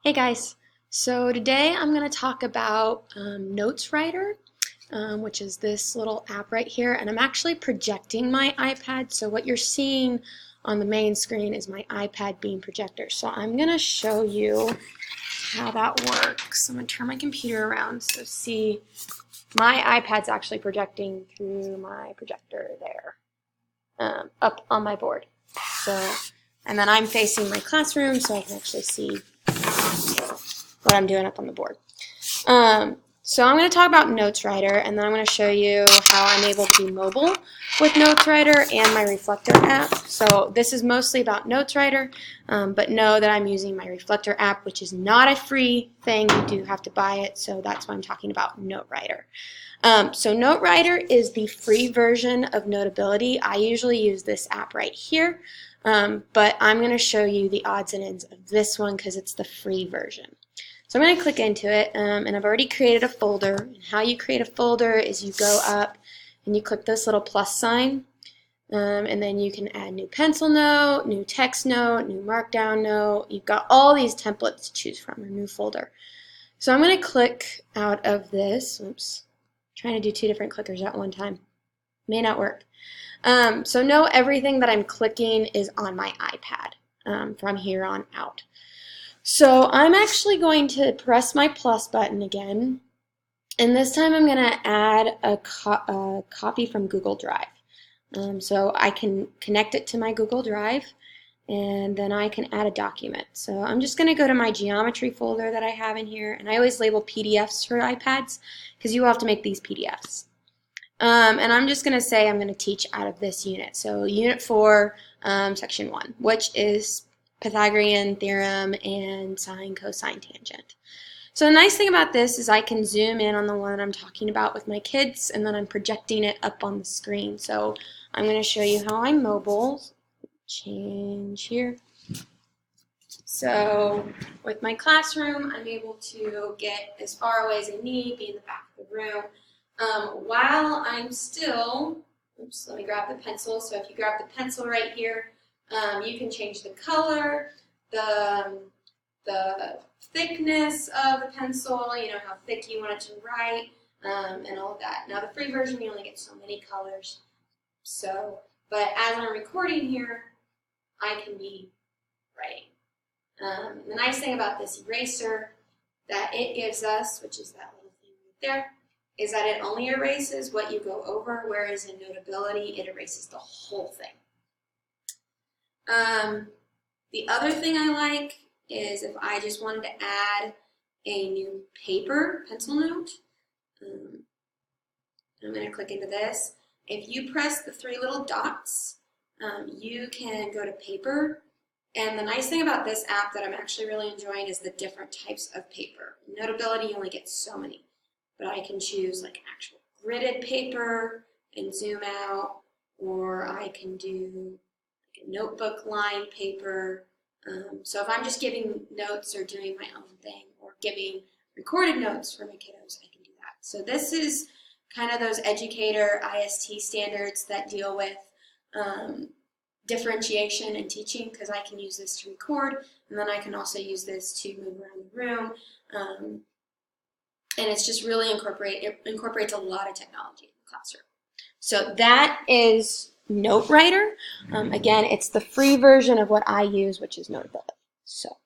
Hey guys, so today I'm going to talk about Notes Writer, which is this little app right here, and I'm actually projecting my iPad, so what you're seeing on the main screen is my iPad being projector. So I'm going to show you how that works. I'm going to turn my computer around so see my iPad's actually projecting through my projector there, up on my board. So, and then I'm facing my classroom so I can actually see what I'm doing up on the board. So I'm going to talk about Notes Writer, and then I'm going to show you how I'm able to be mobile with Notes Writer and my Reflector app. So this is mostly about Notes Writer, but know that I'm using my Reflector app, which is not a free thing. You do have to buy it, so that's why I'm talking about Note Writer. So Note Writer is the free version of Notability. I usually use this app right here, but I'm going to show you the odds and ends of this one because it's the free version. So I'm going to click into it, and I've already created a folder. And how you create a folder is you go up and you click this little plus sign, and then you can add new pencil note, new text note, new markdown note. You've got all these templates to choose from, a new folder. So I'm going to click out of this. Oops, trying to do two different clickers at one time. May not work. So know everything that I'm clicking is on my iPad from here on out. So I'm actually going to press my plus button again, and this time I'm going to add a copy from Google Drive. So I can connect it to my Google Drive, and then I can add a document. So I'm just going to go to my geometry folder that I have in here, and I always label PDFs for iPads because you will have to make these PDFs. And I'm just going to say I'm going to teach out of this unit. So Unit 4, Section 1, which is Pythagorean theorem and sine, cosine, tangent. So the nice thing about this is I can zoom in on the one I'm talking about with my kids, and then I'm projecting it up on the screen. So I'm going to show you how I'm mobile. Change here. So with my classroom, I'm able to get as far away as I need, be in the back of the room, while I'm still, oops, let me grab the pencil. So if you grab the pencil right here, you can change the color, the thickness of the pencil, you know, how thick you want it to write, and all of that. Now the free version, you only get so many colors. So, but as I'm recording here, I can be writing. The nice thing about this eraser that it gives us, which is that little thing right there, is that it only erases what you go over, whereas in Notability, it erases the whole thing. The other thing I like is if I just wanted to add a new paper pencil note, I'm going to click into this. If you press the three little dots, you can go to paper. And the nice thing about this app that I'm actually really enjoying is the different types of paper. In Notability, you only get so many, but I can choose like actual gridded paper and zoom out, or I can do like a notebook lined paper. So if I'm just giving notes or doing my own thing or giving recorded notes for my kiddos, I can do that. So this is kind of those educator IST standards that deal with differentiation and teaching, because I can use this to record, and then I can also use this to move around the room. And it's just really incorporates a lot of technology in the classroom. So that is Note Writer. Again, it's the free version of what I use, which is Notability. So